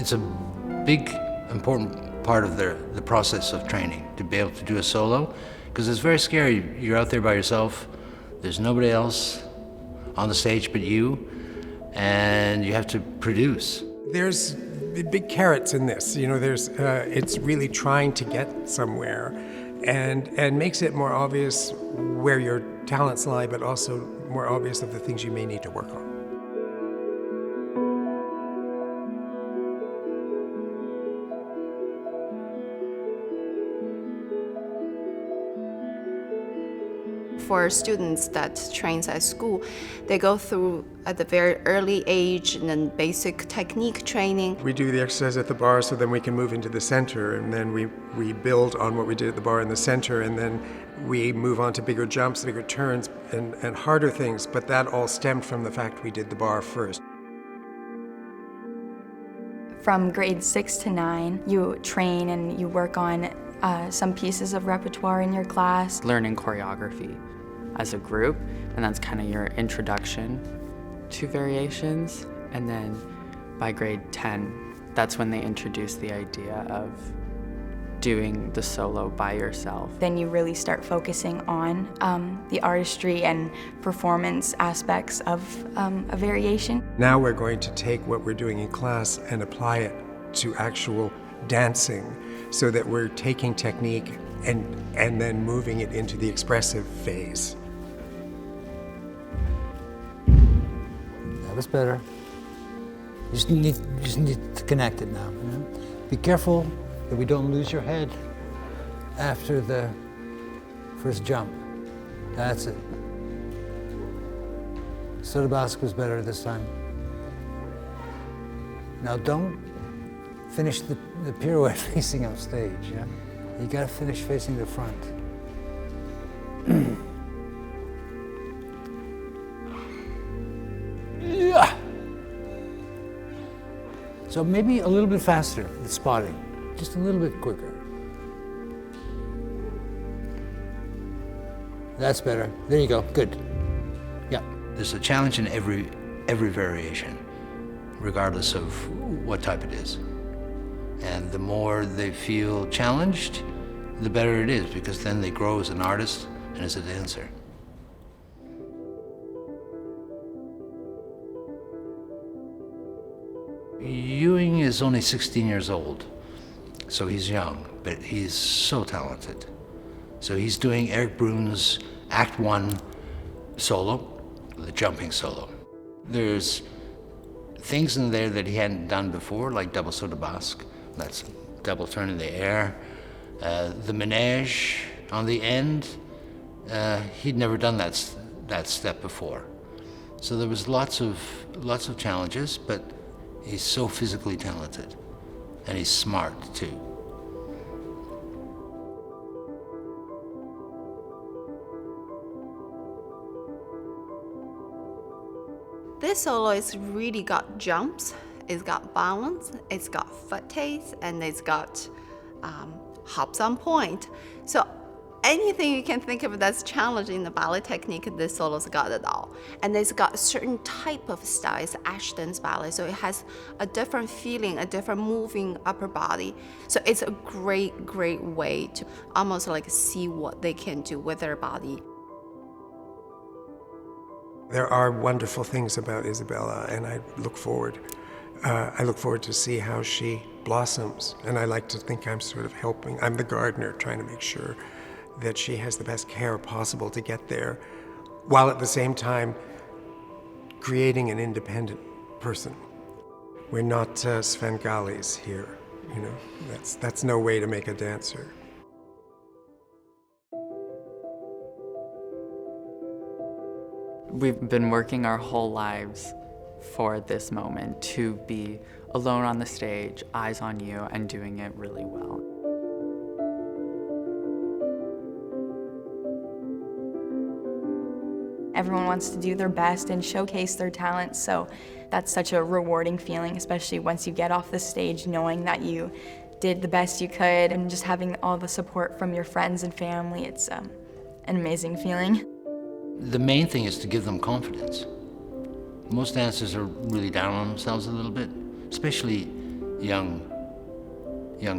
It's a big, important part of the process of training, to be able to do a solo, because it's very scary. You're out there by yourself, there's nobody else on the stage but you, and you have to produce. There's big carrots in this, it's really trying to get somewhere and makes it more obvious where your talents lie, but also more obvious of the things you may need to work on. For students that trains at school, they go through at the very early age and then basic technique training. We do the exercise at the bar so then we can move into the center, and then we build on what we did at the bar in the center, and then we move on to bigger jumps, bigger turns, and harder things, but that all stemmed from the fact we did the bar first. From grades 6 to 9, you train and you work on some pieces of repertoire in your class. Learning choreography as a group, and that's kind of your introduction to variations. And then by grade 10, that's when they introduce the idea of doing the solo by yourself. Then you really start focusing on the artistry and performance aspects of a variation. Now we're going to take what we're doing in class and apply it to actual dancing, so that we're taking technique and then moving it into the expressive phase. That was better. You just need to connect it now. Be careful that we don't lose your head after the first jump. That's it. Sotobask was better this time. Now don't finish the pirouette facing on stage, yeah? You gotta finish facing the front. Yeah. So maybe a little bit faster, the spotting. Just a little bit quicker. That's better. There you go, good. Yeah. There's a challenge in every variation, regardless of what type it is. And the more they feel challenged, the better it is, because then they grow as an artist and as a dancer. Ewing is only 16 years old, so he's young, but he's so talented. So he's doing Eric Bruhn's Act 1 solo, the jumping solo. There's things in there that he hadn't done before, like double sotobask. That's a double turn in the air. The menage on the end, he'd never done that step before. So there was lots of challenges, but he's so physically talented, and he's smart too. This solo is really got jumps, it's got balance, it's got foot taste, and it's got hops on point. So anything you can think of that's challenging in the ballet technique, this solo's got it all. And it's got a certain type of style, it's Ashton's ballet, so it has a different feeling, a different moving upper body. So it's a great way to almost like see what they can do with their body. There are wonderful things about Isabella, and I look forward to see how she blossoms. And I like to think I'm sort of helping. I'm the gardener, trying to make sure that she has the best care possible to get there, while at the same time creating an independent person. We're not Svengalis here, That's no way to make a dancer. We've been working our whole lives for this moment, to be alone on the stage, eyes on you, and doing it really well. Everyone wants to do their best and showcase their talents, so that's such a rewarding feeling, especially once you get off the stage knowing that you did the best you could, and just having all the support from your friends and family. It's an amazing feeling. The main thing is to give them confidence. Most dancers are really down on themselves a little bit, especially young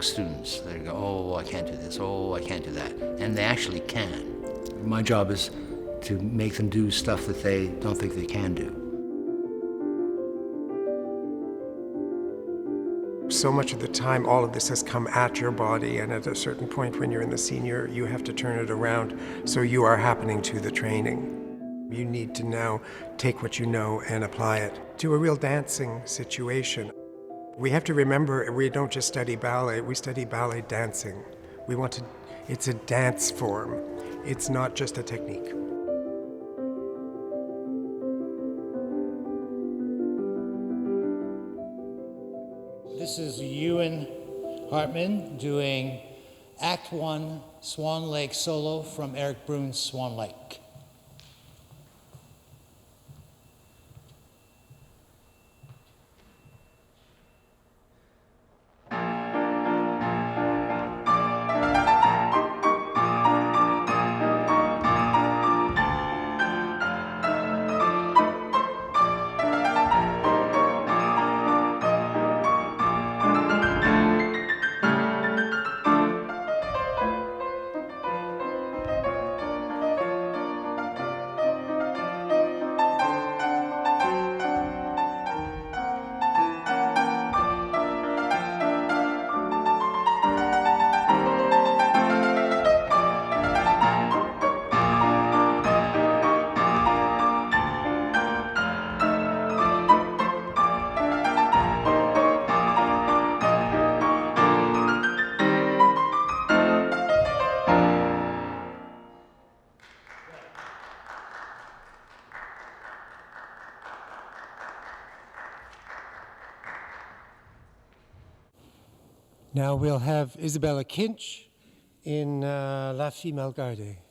students. They go, oh, I can't do this, oh, I can't do that. And they actually can. My job is to make them do stuff that they don't think they can do. So much of the time, all of this has come at your body, and at a certain point when you're in the senior, you have to turn it around so you are happening to the training. You need to now take what you know and apply it to a real dancing situation. We have to remember, we don't just study ballet, we study ballet dancing. It's a dance form. It's not just a technique. This is Ewan Hartman doing Act 1 Swan Lake solo from Eric Bruhn's Swan Lake. Now we'll have Isabella Kinch in La Fille Mal Gardée.